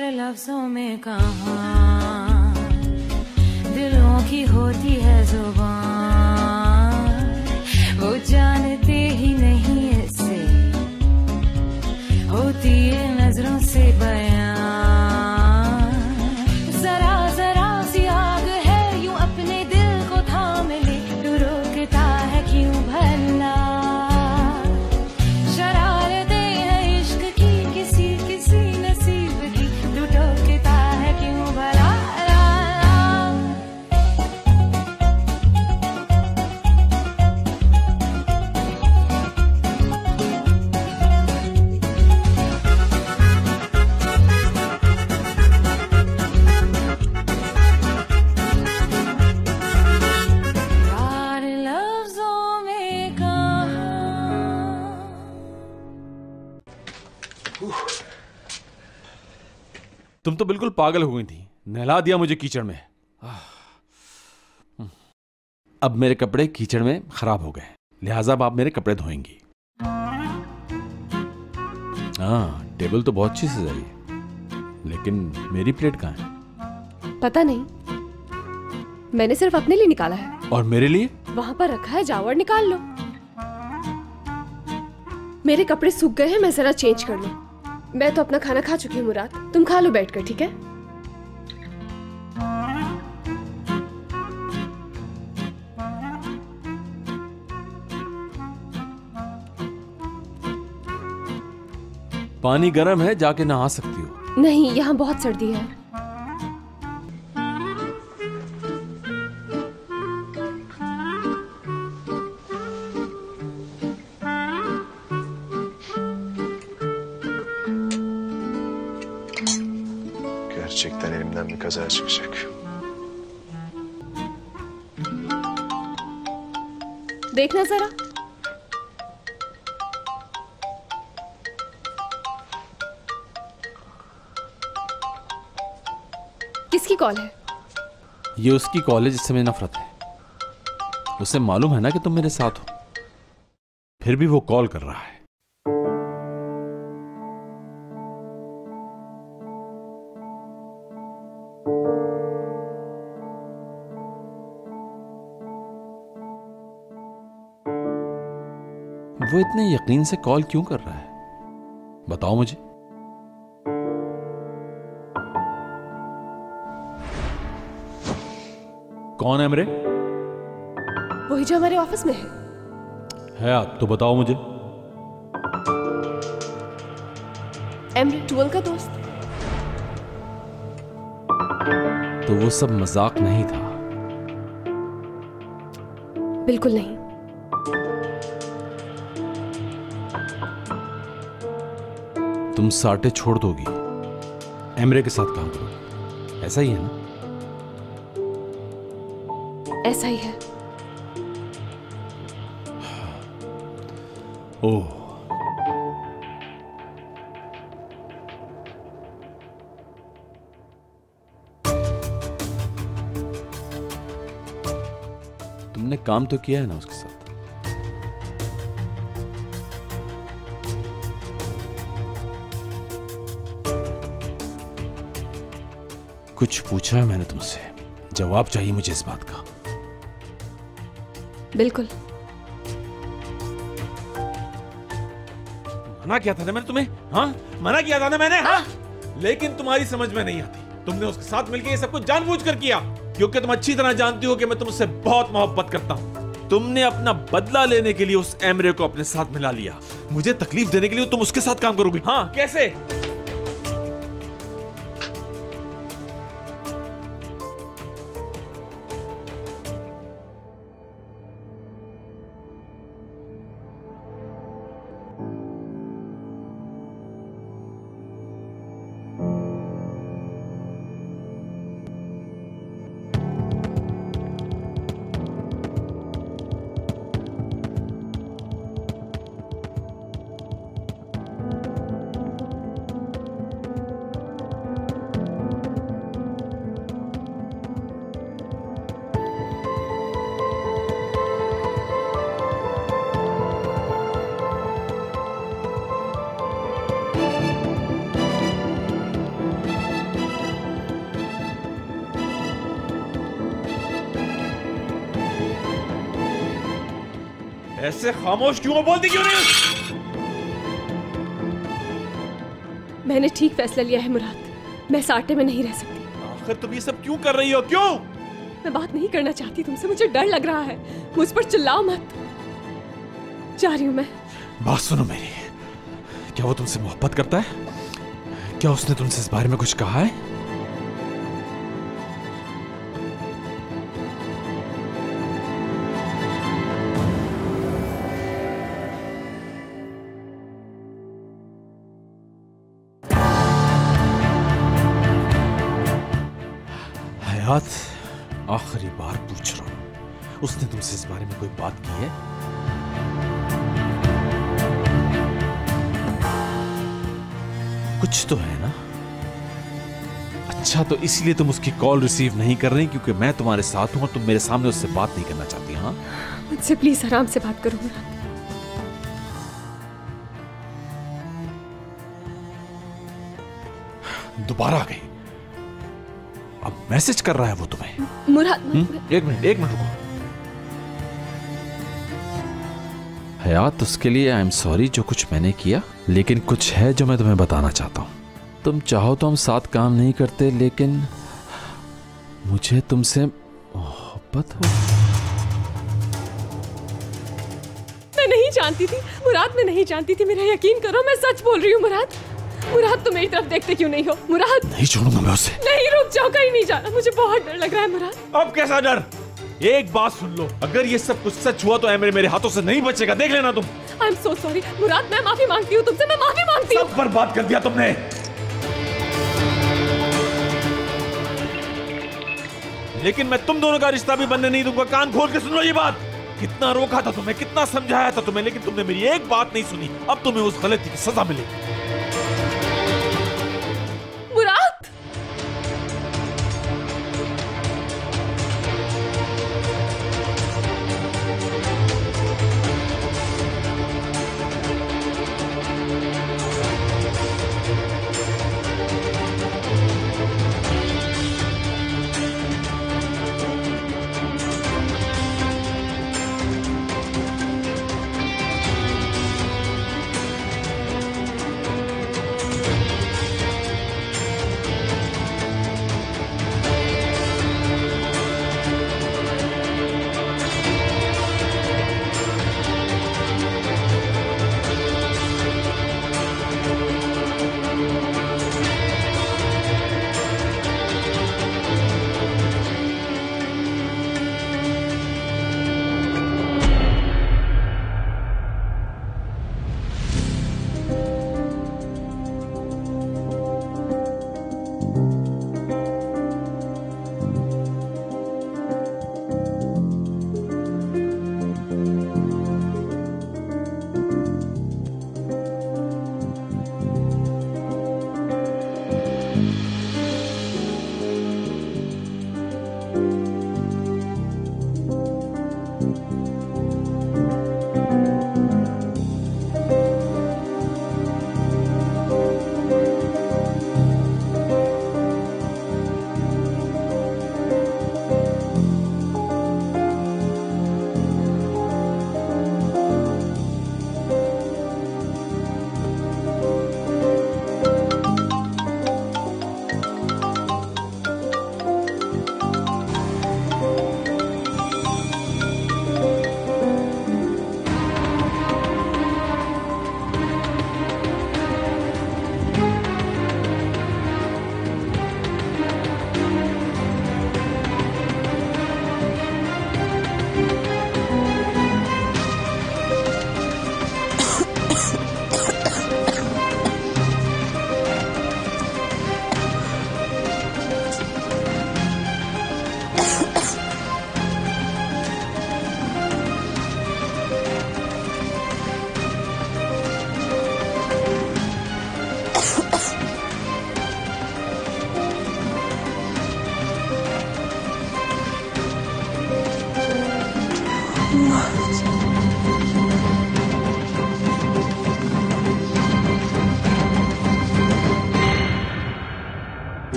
प्यार लफ्जों में कहाँ दिलों की होती है जुबान, वो जानते ही नहीं ऐसे होती है नजरों से बयां। जरा जरा सी आग है यूं अपने दिल को थाम ले, तू रोकता है क्यों भला। शरारतें हैं इश्क की किसी किसी नसीब की, तू टोकता है क्यों भला। तुम तो बिल्कुल पागल हो गई थी, नहला दिया मुझे कीचड़ में। अब मेरे कपड़े कीचड़ में खराब हो गए, लिहाजा अब आप मेरे कपड़े धोएंगी। हाँ, टेबल तो बहुत अच्छी सजाई है, लेकिन मेरी प्लेट कहाँ है? पता नहीं, मैंने सिर्फ अपने लिए निकाला है। और मेरे लिए? वहां पर रखा है, जाओ और निकाल लो। मेरे कपड़े सूख गए हैं, मैं जरा चेंज कर लूं। मैं तो अपना खाना खा चुकी हूँ मुराद, तुम खा लो बैठकर, ठीक है? पानी गर्म है, जाके नहा सकती हो। नहीं, यहाँ बहुत सर्दी है। Gerçekten elimden bir kaza çıkacak. देखना जरा। किसकी कॉल है? ये उसकी कॉल है जिससे मुझे नफरत है। उसे मालूम है ना कि तुम मेरे साथ हो, फिर भी वो कॉल कर रहा है। वो इतने यकीन से कॉल क्यों कर रहा है, बताओ मुझे। कौन है एमरे? वही जो हमारे ऑफिस में है। आप तो बताओ मुझे। एमरे 12 का दोस्त। तो वो सब मजाक नहीं था? बिल्कुल नहीं। तुम साटे छोड़ दोगी, एमरे के साथ काम करोगी, ऐसा ही है ना? ऐसा ही है। ओह, तुमने काम तो किया है ना उसके साथ? कुछ पूछा है मैंने तुमसे, जवाब चाहिए मुझे इस बात का। बिल्कुल। मना किया था ना मैंने तुम्हें, हाँ? मना किया था ना मैंने, हाँ? लेकिन तुम्हारी समझ में नहीं आती। तुमने उसके साथ मिलकर ये सब कुछ जानबूझकर किया, क्योंकि तुम अच्छी तरह जानती हो कि मैं तुमसे बहुत मोहब्बत करता हूं। तुमने अपना बदला लेने के लिए उस एमरे को अपने साथ मिला लिया। मुझे तकलीफ देने के लिए तुम उसके साथ काम करोगी? हाँ, कैसे? ऐसे खामोश क्यों हो? बोलती क्यों नहीं? मैंने ठीक फैसला लिया है मुराद, मैं इस आटे में नहीं रह सकती। आखिर तुम ये सब क्यों कर रही हो? क्यों? मैं बात नहीं करना चाहती तुमसे, मुझे डर लग रहा है। मुझ पर चिल्लाओ मत। जा रही हूं मैं। बात सुनो मेरी, क्या वो तुमसे मोहब्बत करता है? क्या उसने तुमसे इस बारे में कुछ कहा है? हयात, आखिरी बार पूछ रहा हूं, उसने तुमसे इस बारे में कोई बात की है? कुछ तो है ना? अच्छा, तो इसलिए तुम उसकी कॉल रिसीव नहीं कर रही क्योंकि मैं तुम्हारे साथ हूं और तुम मेरे सामने उससे बात नहीं करना चाहती? हाँ, मुझसे प्लीज आराम से बात करो मुराद। दोबारा आ गई। अब मैसेज कर रहा है वो तुम्हें? मुराद एक मिनट रुको। हयात, उसके लिए आई एम सॉरी जो कुछ मैंने किया, लेकिन कुछ है जो मैं तुम्हें बताना चाहता हूं। तुम चाहो तो हम साथ काम नहीं करते, लेकिन मुझे तुमसे मोहब्बत हो। मैं नहीं जानती थी मुराद, मैं नहीं जानती थी। मेरा यकीन करो, मैं सच बोल रही हूँ मुराद। मुराद, तुम मेरी तरफ देखते क्यों नहीं हो? मुराद, नहीं छोड़ूंगा मैं उसे। नहीं, रुक जाओ, कहीं नहीं जाना, मुझे बहुत डर लग रहा है मुराद। अब कैसा डर? एक बात सुन लो, अगर ये सब कुछ सच हुआ तो मेरे हाथों से नहीं बचेगा, देख लेना तुम। आई एम सो सॉरी मुराद, मैं माफी मांगती हूँ तुमसे, मैं माफी मांगती हूँ। सब बर्बाद कर दिया तुमने। लेकिन मैं तुम दोनों का रिश्ता भी बनने नहीं दूंगा। कान खोल के सुन लो ये बात। कितना रोका था तुम्हें, कितना समझाया था तुम्हें, लेकिन तुमने मेरी एक बात नहीं सुनी। अब तुम्हें उस गलती की सजा मिलेगी। मुराद,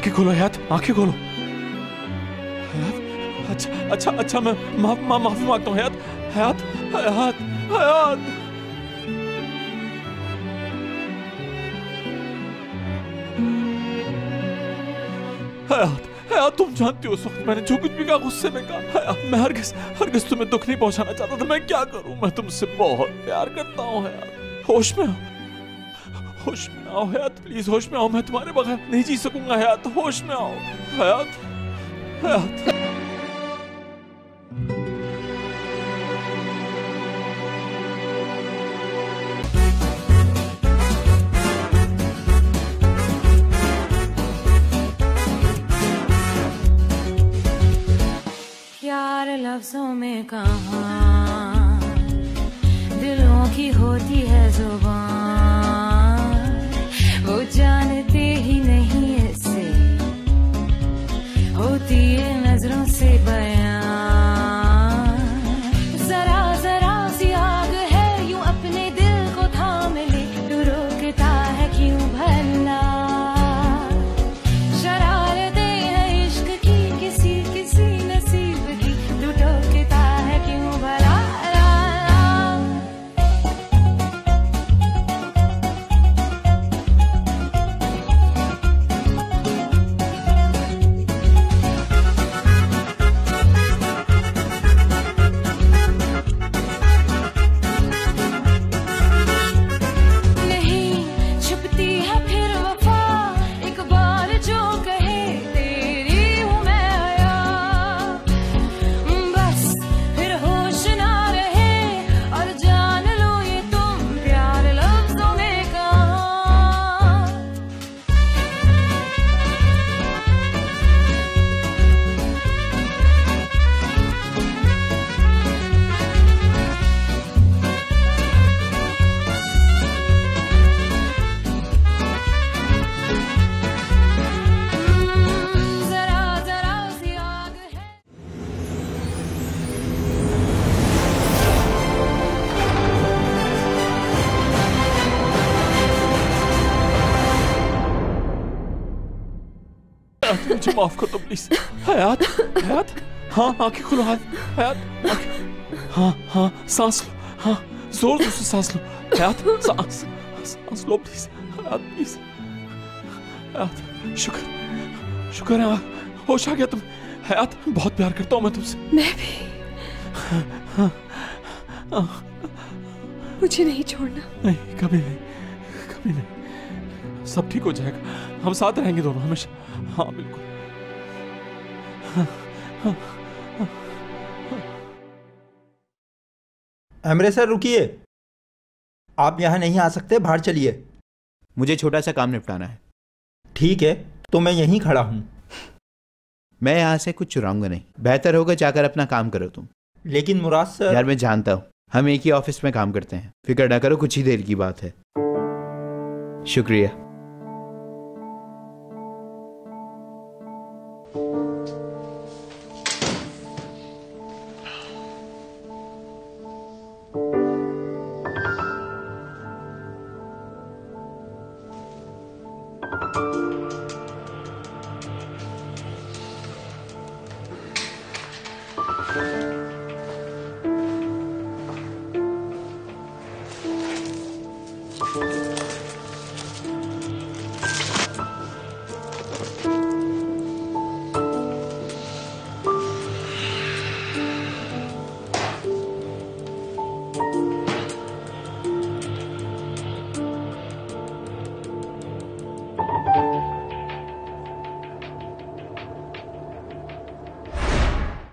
आंखें खोलो हयात, आंखें खोलो हयात। अच्छा मैं माफी मांगता हूँ हयात। हयात हयात हयात हयात, तुम जानती हो उस वक्त मैंने जो कुछ भी कहा गुस्से में कहा। हयात, मैं हरगिज़ तुम्हें दुख नहीं पहुंचाना चाहता था। मैं क्या करूं, मैं तुमसे बहुत प्यार करता हूं हयात। होश में आओ हयात, प्लीज होश में आओ। मैं तुम्हारे बगैर नहीं जी सकूंगा हयात, होश में आओ हयात। हयात प्यार लफ्जों में कहाँ, दिलों की होती है जुबान, वो जानते ही नहीं इससे, होती है नजरों से बयान। जरा जरा सी आग है यूं अपने दिल को थाम ले, तू रोकता है क्यों भला। शरारतें हैं इश्क की किसी किसी नसीब की, तू टोकता है क्यों भला। मुझे माफ कर दो प्लीज हयात। हयात हाँ, आंखें खुलो हयात। हाँ सांस लो, हाँ जोर से सांस लो हयात। सांस लो प्लीज हयात, प्लीज हयात। शुक्र है होश आ गया तुम हयात। बहुत प्यार करता हूँ मैं तुमसे। मैं भी। मुझे नहीं छोड़ना। नहीं, कभी नहीं। सब ठीक हो जाएगा, हम साथ रहेंगे दोनों हमेशा। हाँ बिल्कुल। एमरे सर रुकिए, आप यहाँ नहीं आ सकते, बाहर चलिए। मुझे छोटा सा काम निपटाना है। ठीक है, तो मैं यहीं खड़ा हूँ। मैं यहाँ से कुछ चुराऊंगा नहीं, बेहतर होगा जाकर अपना काम करो तुम। लेकिन मुराद सर। यार मैं जानता हूँ, हम एक ही ऑफिस में काम करते हैं, फिक्र ना करो, कुछ ही देर की बात है। शुक्रिया।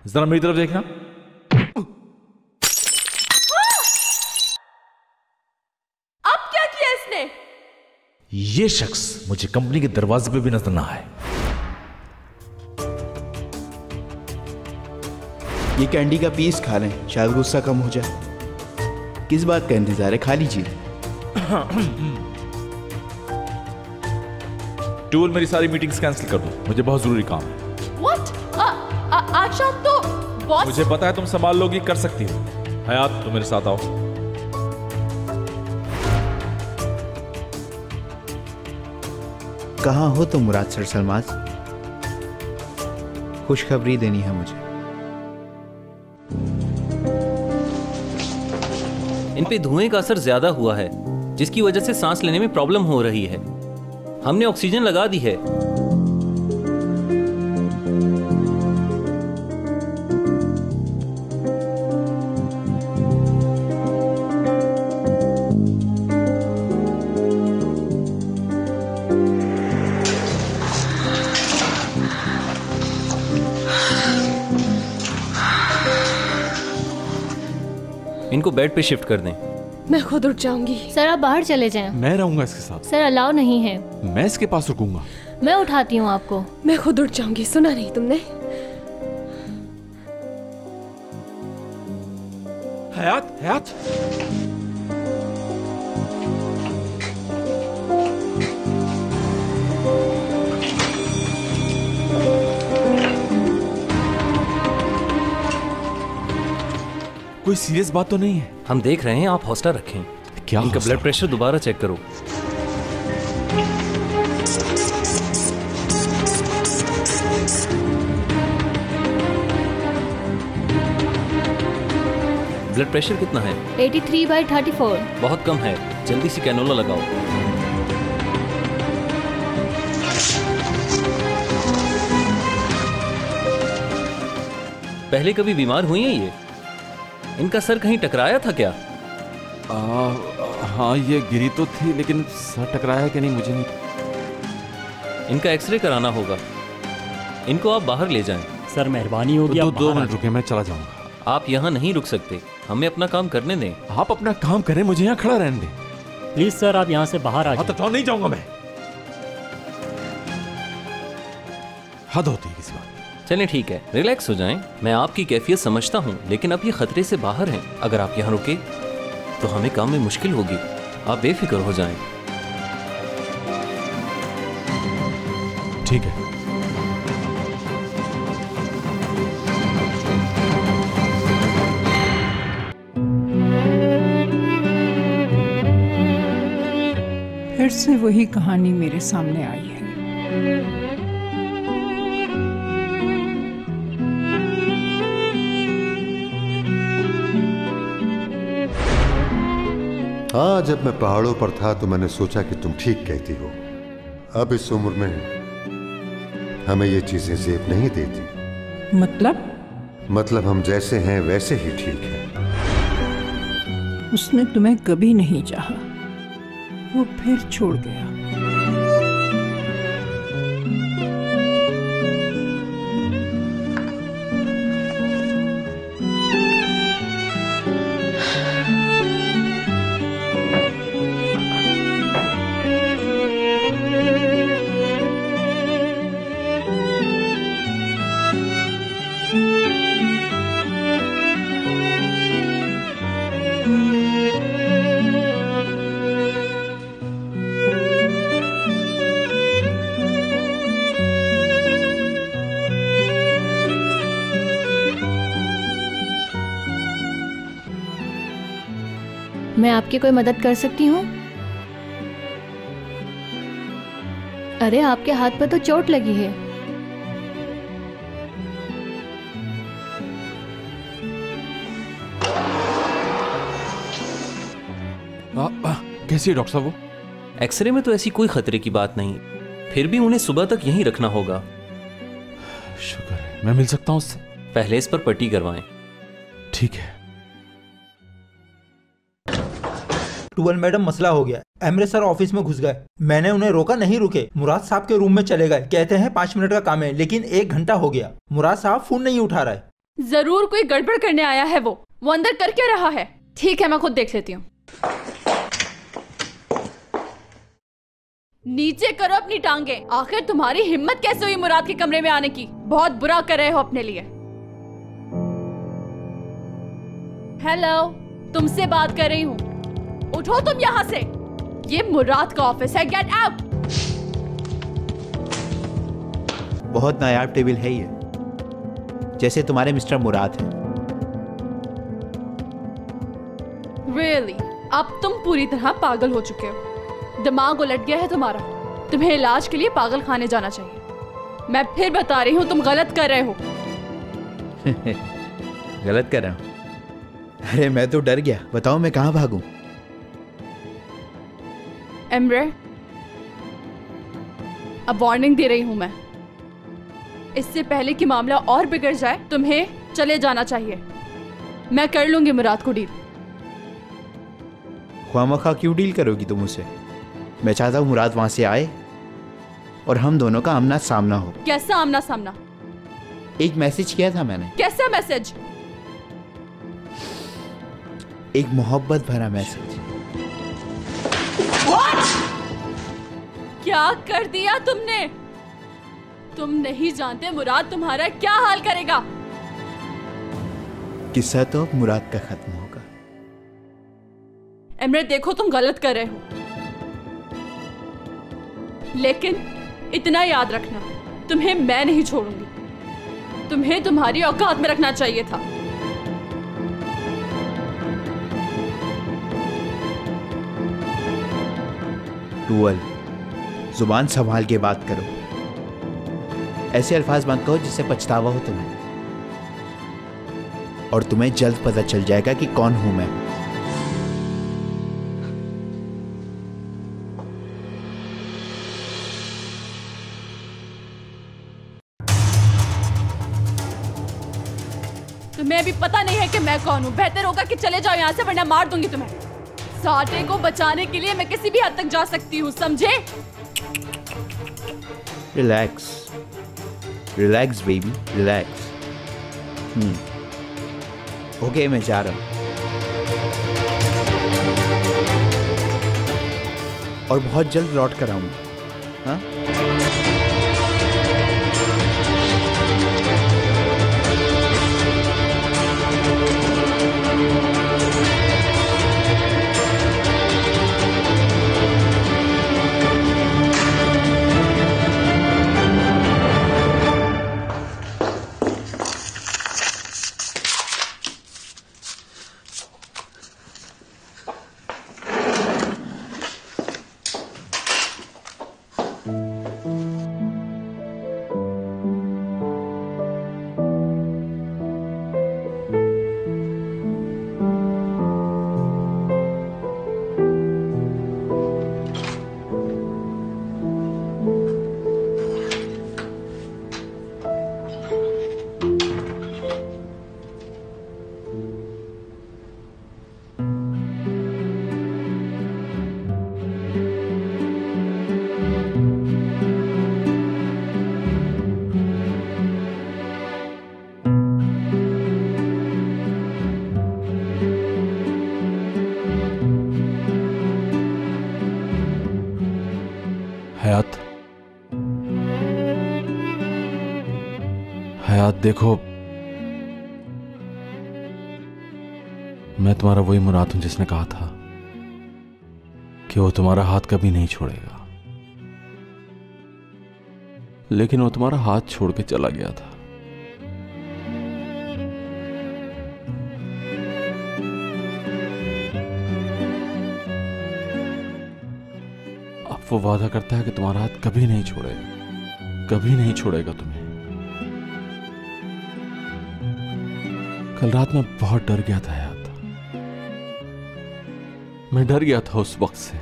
जरा मेरी तरफ देखना। अब क्या किया इसने? ये शख्स मुझे कंपनी के दरवाजे पे भी नजर ना आए। ये कैंडी का पीस खा लें, शायद गुस्सा कम हो जाए। किस बात का इंतजार है, खा लीजिए। टूल मेरी सारी मीटिंग्स कैंसिल कर दो, मुझे बहुत जरूरी काम है। What? आज शाम तो बॉस। मुझे पता है तुम संभाल लोगी, कर सकती हो। हयात तुम मेरे साथ आओ। कहाँ हो तुम मुराद सर सलमाज? खुशखबरी देनी है मुझे। इन पे धुएं का असर ज्यादा हुआ है, जिसकी वजह से सांस लेने में प्रॉब्लम हो रही है। हमने ऑक्सीजन लगा दी है। इनको बेड पे शिफ्ट कर दें। मैं खुद उठ जाऊंगी। सर आप बाहर चले जाएं। मैं रहूंगा इसके साथ। सर अलाउ नहीं है। मैं इसके पास रुकूंगा। मैं उठाती हूँ आपको। मैं खुद उठ जाऊंगी, सुना नहीं तुमने? हयात, हयात। कोई सीरियस बात तो नहीं है? हम देख रहे हैं, आप हौसला रखें। क्या इनका ब्लड प्रेशर दोबारा चेक करो। ब्लड प्रेशर कितना है? 83/34। बहुत कम है, जल्दी से कैनोला लगाओ। पहले कभी बीमार हुई है ये? इनका सर कहीं टकराया था क्या? हाँ, ये गिरी तो थी, लेकिन सर टकराया कि नहीं मुझे नहीं। इनका एक्सरे कराना होगा। इनको आप बाहर ले जाएं। सर मेहरबानी होगी। तो 2 मिनट रुके, मैं चला जाऊंगा। आप यहाँ नहीं रुक सकते, हमें अपना काम करने दें। आप अपना काम करें, मुझे यहाँ खड़ा रहने दें। प्लीज सर, आप यहाँ से बाहर आ जाइए। तो नहीं जाऊंगा मैं। हद होती है किसी बात। चलें ठीक है, रिलैक्स हो जाएं। मैं आपकी कैफियत समझता हूँ, लेकिन अब ये खतरे से बाहर हैं। अगर आप यहाँ रुके तो हमें काम में मुश्किल होगी। आप बेफिक्र हो जाएं। ठीक है। फिर से वही कहानी मेरे सामने आई है। हाँ, जब मैं पहाड़ों पर था तो मैंने सोचा कि तुम ठीक कहती हो। अब इस उम्र में हमें ये चीजें जेब नहीं देती। मतलब हम जैसे हैं वैसे ही ठीक हैं। उसने तुम्हें कभी नहीं चाहा, वो फिर छोड़ गया। मैं आपकी कोई मदद कर सकती हूँ? अरे आपके हाथ पर तो चोट लगी है। कैसी है डॉक्टर साहब वो? एक्सरे में तो ऐसी कोई खतरे की बात नहीं, फिर भी उन्हें सुबह तक यहीं रखना होगा। शुक्र है। मैं मिल सकता हूँ उससे? पहले इस पर पट्टी करवाएं। ठीक है। 12 मैडम, मसला हो गया। एमरे सर ऑफिस में घुस गए। मैंने उन्हें रोका, नहीं रुके। मुराद साहब के रूम में चले गए। कहते हैं 5 मिनट का काम है, लेकिन 1 घंटा हो गया। मुराद साहब फोन नहीं उठा रहा है। जरूर कोई गड़बड़ करने आया है। वो अंदर कर क्या रहा है? ठीक है, मैं खुद देख लेती हूँ। नीचे करो अपनी टांगे। आखिर तुम्हारी हिम्मत कैसे हुई मुराद के कमरे में आने की? बहुत बुरा कर रहे हो अपने लिए। हेलो, तुमसे बात कर रही हूँ। उठो तुम यहाँ से। ये मुराद का ऑफिस है। Get out. बहुत नायाब टेबल है ये, जैसे तुम्हारे मिस्टर मुराद हैं। Really? अब तुम पूरी तरह पागल हो चुके हो। दिमाग उलट गया है तुम्हारा। तुम्हें इलाज के लिए पागल खाने जाना चाहिए। मैं फिर बता रही हूँ, तुम गलत कर रहे हो। गलत कर रहा हूँ? अरे मैं तो डर गया। बताओ मैं कहाँ भागूं? एम्ब्रे, अब वार्निंग दे रही हूँ मैं। इससे पहले कि मामला और बिगड़ जाए, तुम्हें चले जाना चाहिए। मैं कर लूंगी मुराद को डील। ख्वामखा क्यों डील करोगी तुम उससे? मैं चाहता हूँ मुराद वहां से आए और हम दोनों का आमना सामना हो। कैसा आमना सामना? एक मैसेज किया था मैंने। कैसा मैसेज? एक मोहब्बत भरा मैसेज। क्या कर दिया तुमने? तुम नहीं जानते मुराद तुम्हारा क्या हाल करेगा। किस्सा तो अब मुराद का खत्म होगा। एमरे देखो, तुम गलत कर रहे हो, लेकिन इतना याद रखना, तुम्हें मैं नहीं छोड़ूंगी। तुम्हें तुम्हारी औकात में रखना चाहिए था। टूअल, जुबान संभाल के बात करो। ऐसे अल्फाज मत कहो जिससे पछतावा हो तुम्हें, और तुम्हें जल्द पता चल जाएगा कि कौन हूं मैं। तुम्हें अभी पता नहीं है कि मैं कौन हूं। बेहतर होगा कि चले जाओ यहां से, वरना मार दूंगी तुम्हें। साटे को बचाने के लिए मैं किसी भी हद तक जा सकती हूँ, समझे? Relax, relax baby, relax. Okay, मैं जा रहा हूं, और बहुत जल्द लौट कर आऊंगा। हाँ? हयात, देखो, मैं तुम्हारा वही मुराद हूं जिसने कहा था कि वो तुम्हारा हाथ कभी नहीं छोड़ेगा, लेकिन वो तुम्हारा हाथ छोड़ के चला गया था। अब वो वादा करता है कि तुम्हारा हाथ कभी नहीं छोड़ेगा, कभी नहीं छोड़ेगा तुम्हें। कल रात में बहुत डर गया था यार, मैं डर गया था उस वक्त से।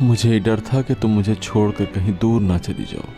मुझे डर था कि तुम मुझे छोड़कर कहीं दूर ना चली जाओ।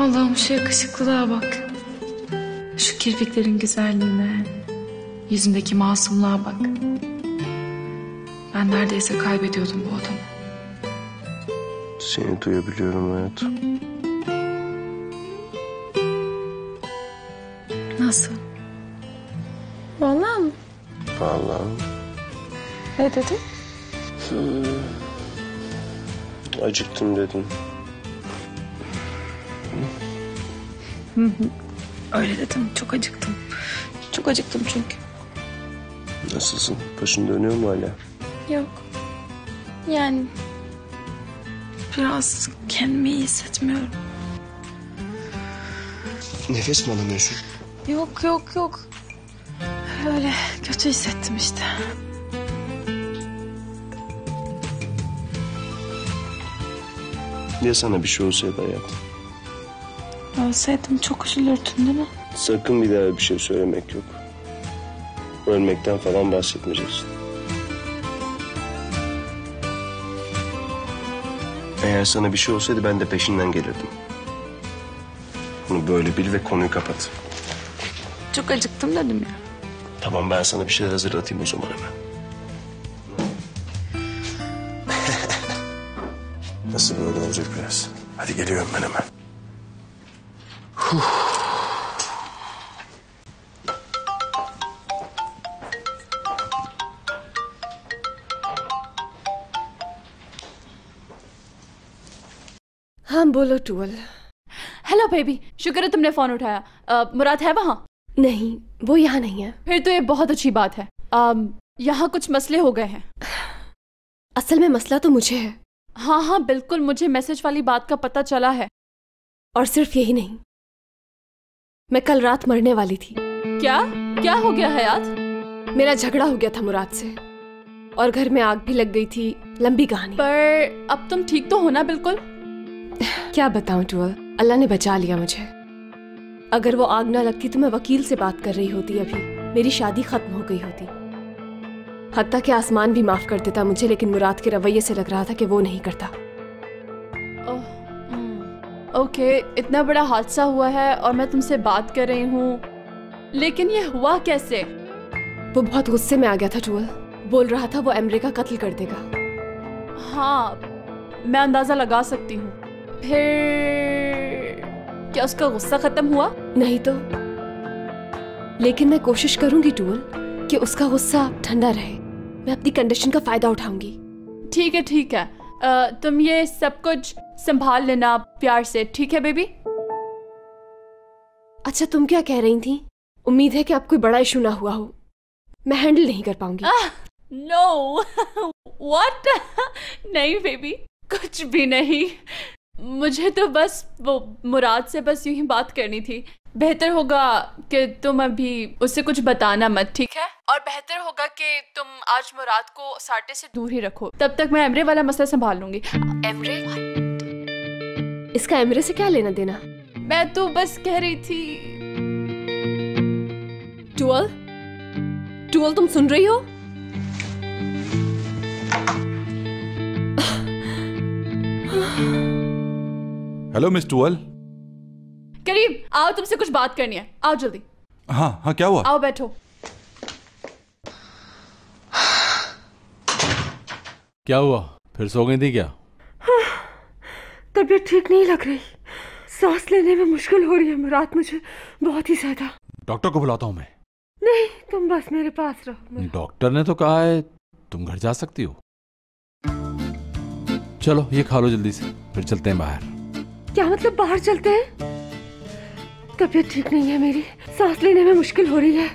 Allah'ım şu yakışıklılığa bak. Şu kirpiklerin güzelliğine, yüzündeki masumluğa bak. Ben neredeyse kaybediyordum bu adamı. Seni duyabiliyorum hayatım. Nasıl? Vallahi mı? Vallahi. Ne dedin? Acıktım dedim. Öyle dedim. Çok acıktım. Çok acıktım çünkü. Nasılsın? Başın dönüyor mu hala? Yok. Yani biraz kendimi iyi hissetmiyorum. Nefes mi alamıyorsun? Yok. Öyle kötü hissettim işte. Ya sana bir şey olsaydı hayatım? Ölseydim çok üzülürdün değil mi? Sakın bir daha bir şey söylemek yok. Ölmekten falan bahsetmeyeceksin. Eğer sana bir şey olsaydı ben de peşinden gelirdim. Bunu böyle bil ve konuyu kapat. Çok acıktım dedim ya. Tamam, ben sana bir şeyler hazırlatayım o zaman hemen. Nasıl böyle olacak biraz? Hadi geliyorum ben hemen. हाँ बोलो टूवल। Hello baby, शुक्र है तुमने phone उठाया। मुराद है वहाँ? नहीं, वो यहाँ नहीं है। फिर तो ये बहुत अच्छी बात है। यहाँ कुछ मसले हो गए हैं। असल में मसला तो मुझे है। हाँ बिल्कुल, मुझे मैसेज वाली बात का पता चला है। और सिर्फ यही नहीं, मैं कल रात मरने वाली थी। क्या हो गया हयात? मेरा झगड़ा हो गया था मुराद से और घर में आग भी लग गई थी। लंबी कहानी। पर अब तुम ठीक तो हो ना? बिल्कुल। क्या बताऊं टूवल, अल्लाह ने बचा लिया मुझे। अगर वो आग ना लगती तो मैं वकील से बात कर रही होती, अभी मेरी शादी खत्म हो गई होती। हत्ता कि आसमान भी माफ कर देता मुझे, लेकिन मुराद के रवैये से लग रहा था कि वो नहीं करता। ओके, इतना बड़ा हादसा हुआ है और मैं तुमसे बात कर रही हूँ, लेकिन ये हुआ कैसे? वो बहुत गुस्से में आ गया था टूवल। बोल रहा था वो एमरे का कत्ल कर देगा। हाँ, मैं अंदाजा लगा सकती हूँ। फिर क्या उसका गुस्सा खत्म हुआ? नहीं तो, लेकिन मैं कोशिश करूंगी टूवल कि उसका गुस्सा ठंडा रहे। मैं अपनी कंडीशन का फायदा उठाऊंगी। ठीक है। तुम ये सब कुछ संभाल लेना प्यार से, ठीक है बेबी? अच्छा, तुम क्या कह रही थी? उम्मीद है कि अब कोई बड़ा इशू ना हुआ हो। मैं हैंडल नहीं कर पाऊंगी। नो। व्हाट? नहीं बेबी, कुछ भी नहीं। मुझे तो बस वो मुराद से बस यूं ही बात करनी थी। बेहतर होगा कि तुम अभी उससे कुछ बताना मत, ठीक है? और बेहतर होगा कि तुम आज मुराद को साटे से दूर ही रखो। तब तक मैं एमरे वाला मसला संभाल लूंगी। एमरे? इसका एमरे से क्या लेना देना? मैं तो बस कह रही थी। टूवल, तुम सुन रही हो? हेलो मिस टूवल। करीब आओ, तुमसे कुछ बात करनी है। आओ जल्दी। हाँ, क्या हुआ? आओ बैठो। क्या हुआ? फिर सो गई थी क्या? तबीयत ठीक नहीं लग रही। सांस लेने में मुश्किल हो रही है मुराद, मुझे बहुत ही ज्यादा। डॉक्टर को बुलाता हूँ मैं। नहीं, तुम बस मेरे पास रहो। डॉक्टर ने तो कहा है तुम घर जा सकती हो। चलो ये खा लो जल्दी से, फिर चलते हैं बाहर। क्या मतलब बाहर चलते हैं? तबीयत ठीक नहीं है मेरी, सांस लेने में मुश्किल हो रही है।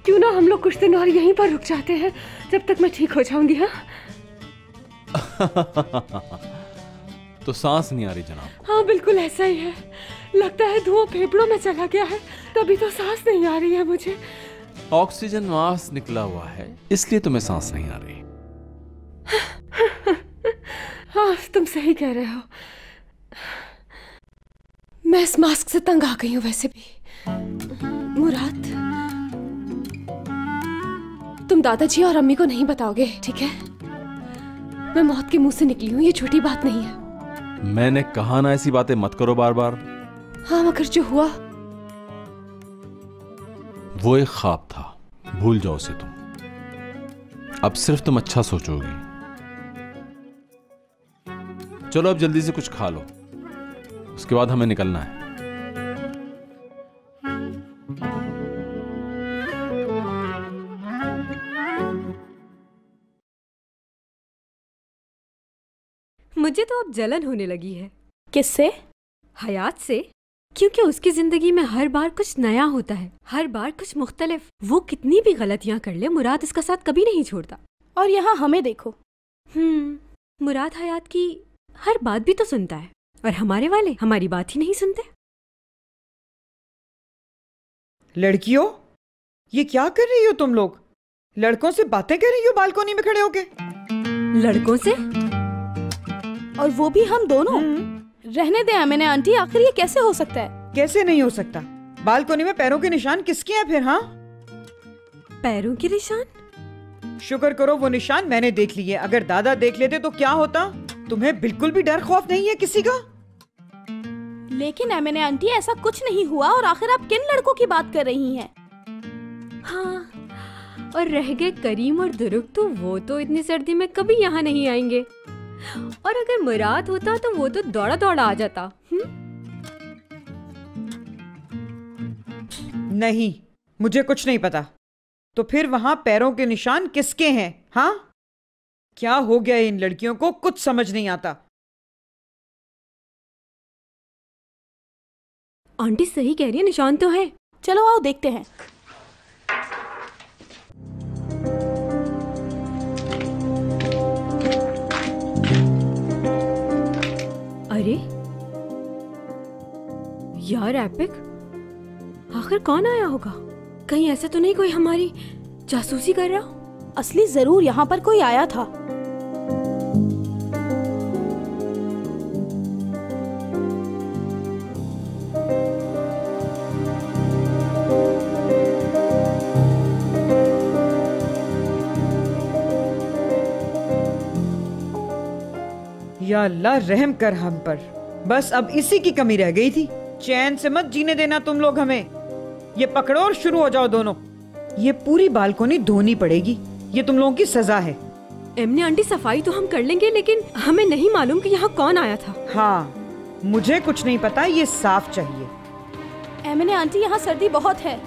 क्यों ना हम लोग कुछ दिन और यहीं पर रुक जाते हैं जब तक मैं ठीक हो जाऊंगी। हाँ तो सांस नहीं आ रही जनाब? हाँ बिल्कुल ऐसा ही है। लगता है धुआं फेफड़ों में चला गया है, तभी तो सांस नहीं आ रही है मुझे। ऑक्सीजन मास्क निकला हुआ है, इसलिए तुम्हें सांस नहीं आ रही। हाँ तुम सही कह रहे हो। मैं इस मास्क से तंग आ गई हूँ वैसे भी। मुराद, तुम दादाजी और अम्मी को नहीं बताओगे, ठीक है? मैं मौत के मुंह से निकली हूँ, ये छोटी बात नहीं है। मैंने कहा ना ऐसी बातें मत करो बार बार। हाँ मगर जो हुआ वो एक ख्वाब था, भूल जाओ उसे तुम। अब सिर्फ तुम अच्छा सोचोगी। चलो अब जल्दी से कुछ खा लो, उसके बाद हमें निकलना है। मुझे तो अब जलन होने लगी है। किससे? हयात से, क्योंकि उसकी जिंदगी में हर बार कुछ नया होता है, हर बार कुछ मुख्तलिफ। वो कितनी भी गलतियां कर ले, मुराद इसका साथ कभी नहीं छोड़ता। और यहाँ हमें देखो। मुराद हयात की हर बात भी तो सुनता है, और हमारे वाले हमारी बात ही नहीं सुनते। लड़कियों, ये क्या कर रही हो तुम लोग? लड़कों से बातें कर रही हो बालकोनी में खड़े होके? लड़कों से? और वो भी हम दोनों? रहने दें मैंने आंटी, आखिर ये कैसे हो सकता है? कैसे नहीं हो सकता? बालकोनी में पैरों के निशान किसके हैं फिर? हाँ, पैरों के निशान? शुक्र करो वो निशान मैंने देख लिए। अगर दादा देख लेते तो क्या होता? तुम्हें बिल्कुल भी डर खौफ नहीं है किसी का? लेकिन मैंने आंटी ऐसा कुछ नहीं हुआ। और आखिर आप किन लड़कों की बात कर रही हैं? हाँ, और रह गए करीम और दुरुक, तो वो तो इतनी सर्दी में कभी यहाँ नहीं आएंगे। और अगर मुराद होता तो वो तो दौड़ा दौड़ा आ जाता। नहीं, मुझे कुछ नहीं पता। तो फिर वहां पैरों के निशान किसके हैं? हाँ, क्या हो गया इन लड़कियों को? कुछ समझ नहीं आता। आंटी सही कह रही है, निशान तो है। चलो आओ देखते हैं। अरे यार एपिक, आखिर कौन आया होगा? कहीं ऐसा तो नहीं कोई हमारी जासूसी कर रहा? असली जरूर यहाँ पर कोई आया था। या अल्लाह रहम कर हम पर। बस अब इसी की कमी रह गई थी। चैन से मत जीने देना तुम लोग हमें। ये पकड़ो और शुरू हो जाओ दोनों। ये पूरी बालकोनी धोनी पड़ेगी, ये तुम लोगों की सजा है। एमने आंटी सफाई तो हम कर लेंगे, लेकिन हमें नहीं मालूम कि यहाँ कौन आया था। हाँ, मुझे कुछ नहीं पता, ये साफ चाहिए। एमने आंटी, यहाँ सर्दी बहुत है।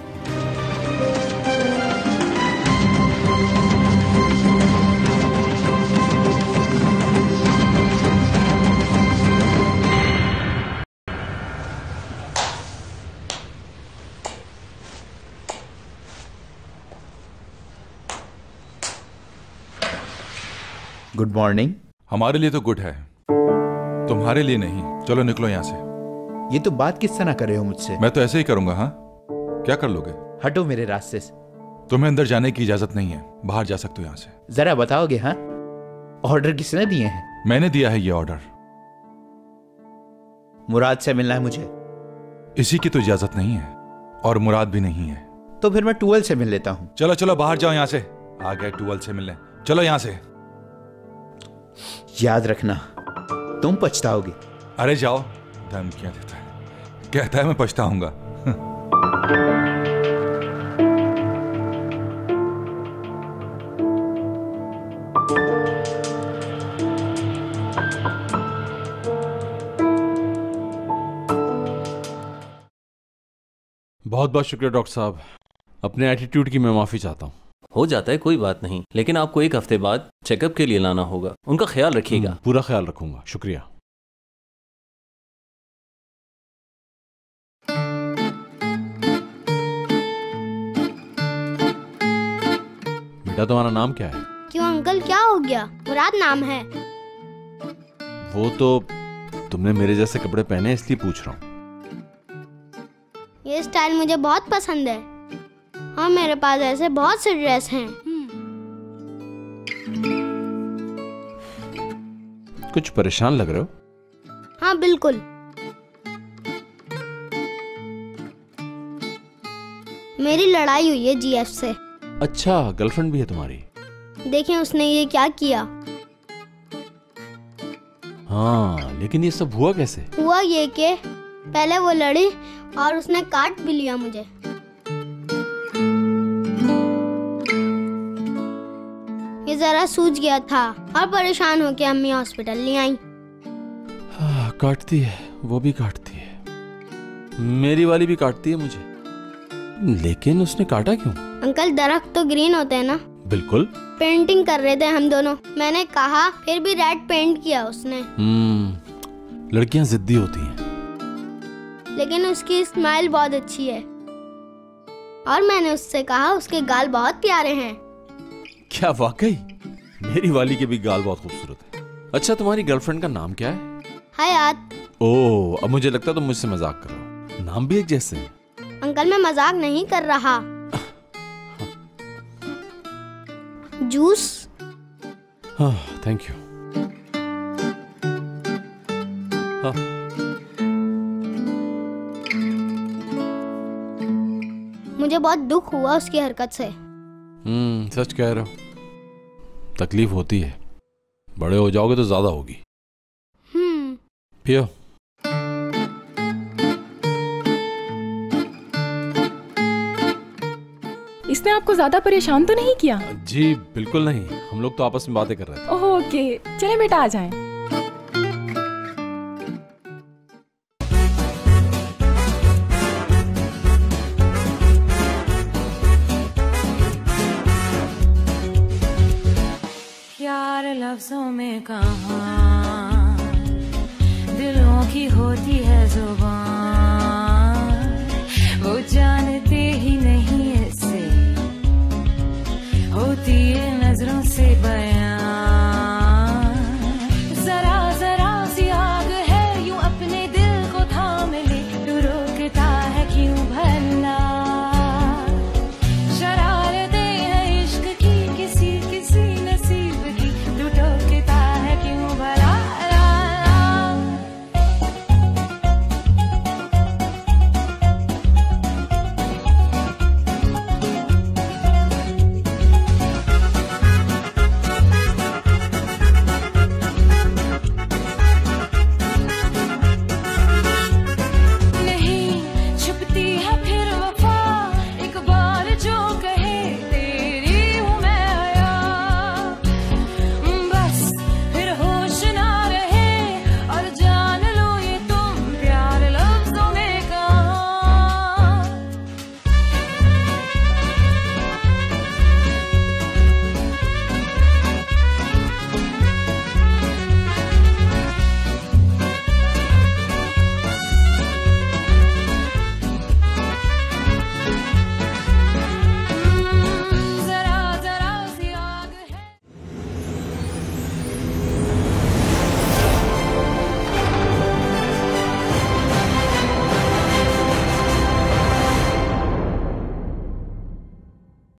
Good morning. हमारे लिए तो गुड है, तुम्हारे लिए नहीं। चलो निकलो यहाँ से। ये तो बात किस तरह कर रहे हो मुझसे? मैं तो ऐसे ही करूंगा। हाँ, क्या कर लोगे? हटो मेरे रास्ते से। तुम्हें अंदर जाने की इजाजत नहीं है, बाहर जा सकते हो यहाँ से। जरा बताओगे? हाँ, ऑर्डर किसने दिए हैं? मैंने दिया है ये ऑर्डर। मुराद से मिलना है मुझे। इसी की तो इजाजत नहीं है, और मुराद भी नहीं है। तो फिर मैं टूवल से मिल लेता हूँ। चलो चलो बाहर जाओ यहाँ से। आ गए टूवल से मिलने, चलो यहाँ से। याद रखना, तुम पछताओगे। अरे जाओ, धमकियां देता है, कहता है मैं पछताऊंगा। बहुत बहुत शुक्रिया डॉक्टर साहब, अपने एटीट्यूड की मैं माफी चाहता हूँ। हो जाता है, कोई बात नहीं, लेकिन आपको एक हफ्ते बाद चेकअप के लिए लाना होगा। उनका ख्याल रखिएगा। पूरा ख्याल रखूंगा, शुक्रिया। बेटा तुम्हारा नाम क्या है? क्यों अंकल, क्या हो गया? मुराद नाम है। वो तो तुमने मेरे जैसे कपड़े पहने इसलिए पूछ रहा हूँ। ये स्टाइल मुझे बहुत पसंद है। हाँ, मेरे पास ऐसे बहुत से ड्रेस हैं। कुछ परेशान लग रहे हो? हाँ बिल्कुल। मेरी लड़ाई हुई है जीएफ से। अच्छा, गर्लफ्रेंड भी है तुम्हारी? देखें उसने ये क्या किया। हाँ, लेकिन ये सब हुआ कैसे? हुआ ये कि पहले वो लड़ी और उसने काट भी लिया मुझे। ये जरा सूज गया था और परेशान होकर अम्मी हॉस्पिटल ले आई। काटती है, वो भी काटती है, मेरी वाली भी काटती है मुझे। लेकिन उसने काटा क्यों? अंकल दरख्त तो ग्रीन होते हैं ना। बिल्कुल। पेंटिंग कर रहे थे हम दोनों, मैंने कहा, फिर भी रेड पेंट किया उसने। लड़कियां जिद्दी होती हैं। लेकिन उसकी स्माइल बहुत अच्छी है और मैंने उससे कहा उसके गाल बहुत प्यारे हैं। क्या वाकई? मेरी वाली के भी गाल बहुत खूबसूरत है। अच्छा, तुम्हारी गर्लफ्रेंड का नाम क्या है? हयात। ओह, अब मुझे लगता है तुम मुझसे मजाक कर रहे हो। नाम भी एक जैसे हैं। अंकल मैं मजाक नहीं कर रहा। जूस। हाँ, थैंक यू। हाँ। मुझे बहुत दुख हुआ उसकी हरकत से। सच कह रहे हो। तकलीफ होती है, बड़े हो जाओगे तो ज्यादा होगी। पियो। इसने आपको ज्यादा परेशान तो नहीं किया? जी बिल्कुल नहीं, हम लोग तो आपस में बातें कर रहे थे। ओके, चले बेटा आ जाएं। यार लफ्जों में कहाँ